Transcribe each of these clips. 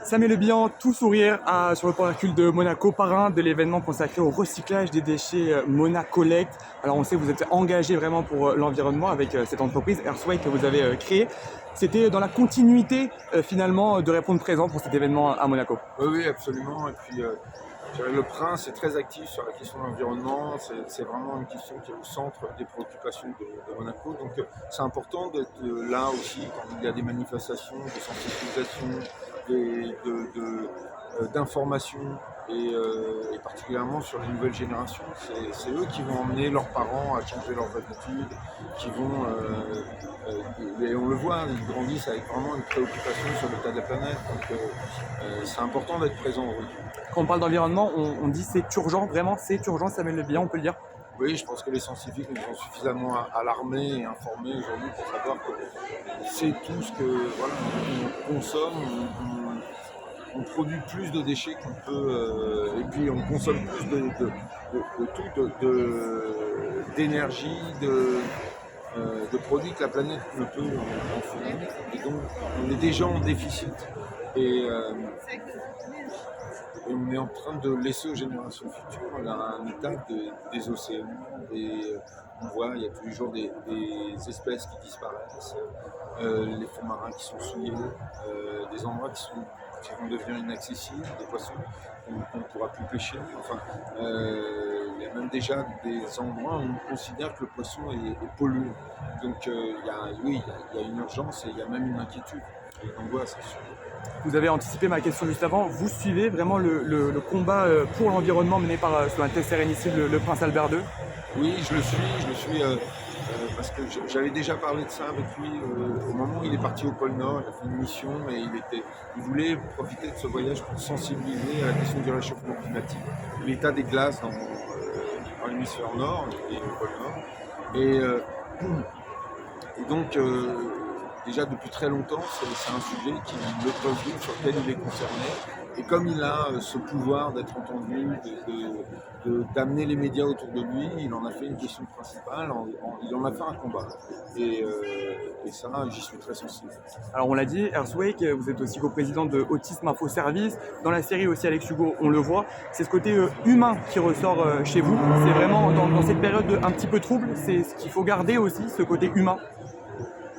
Samuel Le Bihan, tout sourire sur le point recul de Monaco, parrain de l'événement consacré au recyclage des déchets Monacolect. Alors on sait que vous êtes engagé vraiment pour l'environnement avec cette entreprise Earthway que vous avez créée. C'était dans la continuité finalement de répondre présent pour cet événement à Monaco. Oui, absolument. Et puis le Prince est très actif sur la question de l'environnement. C'est vraiment une question qui est au centre des préoccupations de Monaco. Donc c'est important d'être là aussi quand il y a des manifestations, de sensibilisation, d'information et particulièrement sur les nouvelles générations. C'est eux qui vont emmener leurs parents à changer leurs habitudes, qui vont, et on le voit, ils grandissent avec vraiment une préoccupation sur l'état de la planète. Donc c'est important d'être présent aujourd'hui. Quand on parle d'environnement, on dit c'est urgent, vraiment c'est urgent, Samuel Le Bihan, on peut le dire. Oui, je pense que les scientifiques nous ont suffisamment alarmés et informés aujourd'hui pour savoir que c'est tout ce que voilà, on consomme, on produit plus de déchets qu'on peut, et puis on consomme plus d'énergie, de produits que la planète ne peut en fournir. Et donc on est déjà en déficit. Et on est en train de laisser aux générations futures un état des océans. Et on voit, il y a tous les jours des espèces qui disparaissent, les fonds marins qui sont souillés, des endroits qui vont devenir inaccessibles, des poissons qu'on ne pourra plus pêcher. Enfin, il y a même déjà des endroits où on considère que le poisson est pollué. Donc il y a une urgence et il y a même une inquiétude, une angoisse, c'est sûr. Vous avez anticipé ma question juste avant. Vous suivez vraiment le combat pour l'environnement mené par sur un test ici le Prince Albert II? Oui, je le suis parce que j'avais déjà parlé de ça avec lui au moment où il est parti au pôle Nord. Il a fait une mission et il voulait profiter de ce voyage pour sensibiliser à la question du réchauffement climatique, l'état des glaces dans l'hémisphère Nord et le pôle Nord. Et donc, déjà depuis très longtemps, c'est un sujet qui le préoccupe, sur lequel il est concerné. Et comme il a ce pouvoir d'être entendu, d'amener les médias autour de lui, il en a fait une question principale, il en a fait un combat. Et ça, j'y suis très sensible. Alors on l'a dit, Earthway, vous êtes aussi coprésident de Autisme Info Service. Dans la série aussi Alex Hugo, on le voit, c'est ce côté humain qui ressort chez vous. C'est vraiment dans cette période un petit peu trouble, c'est ce qu'il faut garder aussi, ce côté humain.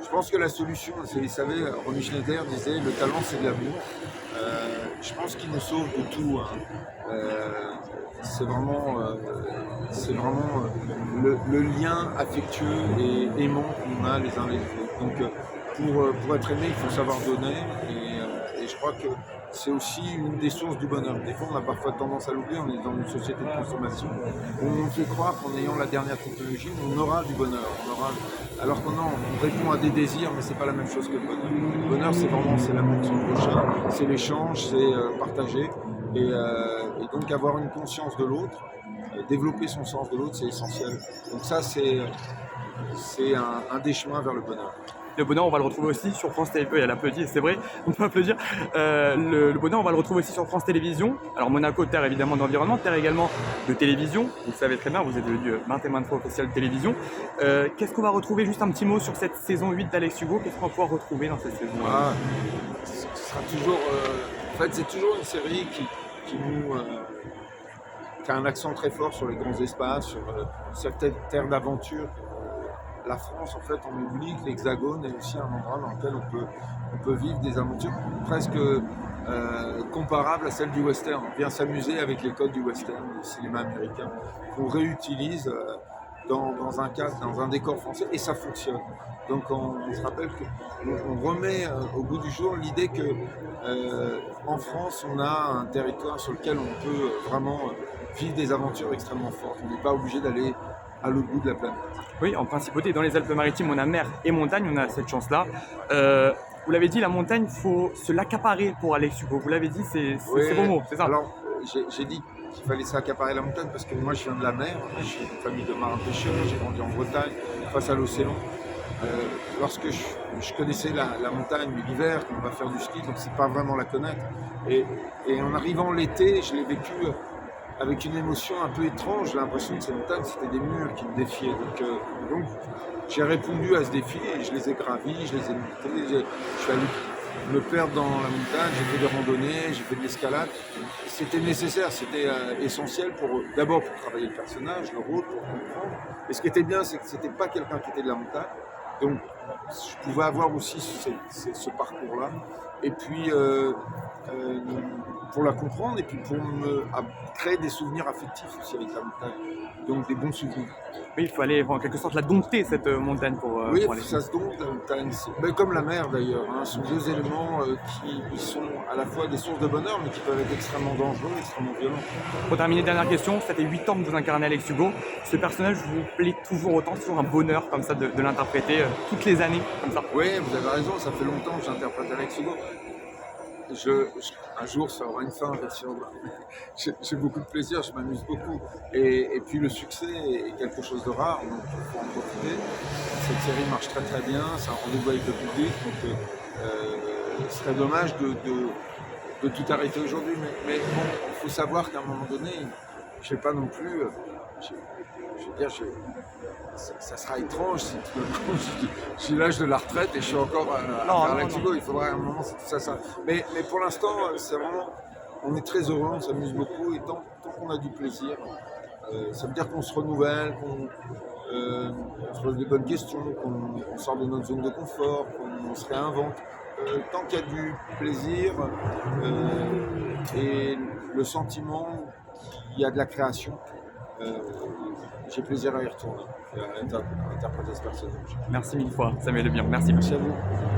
Je pense que la solution, vous savez, Romy Schneider disait le talent c'est de l'amour. Je pense qu'il nous sauve de tout. C'est vraiment le lien affectueux et aimant qu'on a les uns les autres. Donc pour être aimé, il faut savoir donner et je crois que c'est aussi une des sources du bonheur. Des fois, on a parfois tendance à l'oublier, on est dans une société de consommation où on fait croire qu'en ayant la dernière technologie, on aura du bonheur. Alors que non, on répond à des désirs, mais c'est pas la même chose que le bonheur. Le bonheur, c'est l'amour de son prochain, c'est l'échange, c'est partager. Et donc avoir une conscience de l'autre, développer son sens de l'autre, c'est essentiel. Donc ça, c'est un des chemins vers le bonheur. Le bonheur, on va le retrouver aussi sur France Télévisions. Elle applaudit, c'est vrai, on peut applaudir. Le bonheur, on va le retrouver aussi sur France Télévisions. Alors Monaco, terre évidemment d'environnement, terre également de télévision. Vous le savez très bien, vous êtes devenu maintes et maintes fois officiel de télévision. Qu'est-ce qu'on va retrouver, juste un petit mot sur cette saison 8 d'Alex Hugo? Qu'est-ce qu'on va pouvoir retrouver dans cette saison? Ce sera toujours, en fait, c'est toujours une série qui a un accent très fort sur les grands espaces, sur certaines terres d'aventure. La France, en fait, on oublie que l'Hexagone est aussi un endroit dans lequel on peut vivre des aventures presque comparables à celles du western. On vient s'amuser avec les codes du western, du cinéma américain, qu'on réutilise dans un décor français, et ça fonctionne. Donc on se rappelle qu'on remet au goût du jour l'idée que en France, on a un territoire sur lequel on peut vraiment vivre des aventures extrêmement fortes. On n'est pas obligé d'aller à l'autre bout de la planète. Oui, en principauté, dans les Alpes-Maritimes, on a mer et montagne, on a cette chance-là. Vous l'avez dit, la montagne, il faut se l'accaparer pour Alex Hugo. Vous l'avez dit, c'est beau mot, c'est ça? Alors, j'ai dit qu'il fallait s'accaparer la montagne parce que moi, je viens de la mer. Je suis une famille de marins-pêcheurs, j'ai grandi en Bretagne, face à l'océan. Lorsque je connaissais la montagne, mais l'hiver, on va faire du ski, donc c'est pas vraiment la connaître. Et en arrivant l'été, je l'ai vécu avec une émotion un peu étrange. J'ai l'impression que ces montagnes, c'était des murs qui me défiaient. Donc j'ai répondu à ce défi et je les ai gravis, je les ai montés. Je suis allé me perdre dans la montagne. J'ai fait des randonnées, j'ai fait de l'escalade. C'était nécessaire, c'était essentiel d'abord pour travailler le personnage, le rôle, pour comprendre. Et ce qui était bien, c'est que c'était pas quelqu'un qui était de la montagne. Donc, je pouvais avoir aussi ce parcours-là. Et puis, pour la comprendre, et puis pour créer des souvenirs affectifs aussi avec la montagne. Donc, des bons souvenirs. Oui, il fallait en quelque sorte la dompter, cette montagne, Oui, pour aller. ça se dompte, la montagne. Mais comme la mer d'ailleurs, hein, ce sont deux éléments qui sont à la fois des sources de bonheur, mais qui peuvent être extrêmement dangereux, extrêmement violents. Pour terminer, dernière question, ça fait 8 ans que vous incarnez Alex Hugo. Ce personnage vous plaît toujours autant, c'est toujours un bonheur comme ça de l'interpréter toutes les années comme ça. Oui, vous avez raison, ça fait longtemps que j'interprète Alex Hugo. Un jour, ça aura une fin, bien sûr. J'ai beaucoup de plaisir, je m'amuse beaucoup. Et puis le succès est quelque chose de rare, donc il faut en profiter. Cette série marche très très bien, c'est un rendez-vous avec le public, donc ce serait dommage de tout arrêter aujourd'hui. Mais bon, il faut savoir qu'à un moment donné, je ne vais pas non plus... je veux dire, ça sera étrange si tout d'un coup, je suis l'âge de la retraite et je suis encore à Alex Hugo. Il faudra à un moment que ça. Mais pour l'instant, c'est vraiment, on est très heureux, on s'amuse beaucoup et tant qu'on a du plaisir, ça veut dire qu'on se renouvelle, qu'on se pose des bonnes questions, qu'on sort de notre zone de confort, qu'on se réinvente. Tant qu'il y a du plaisir et le sentiment qu'il y a de la création, j'ai plaisir à y retourner, à interpréter ce personnage. Merci mille fois, Samuel Le Bihan. Merci. Merci à vous.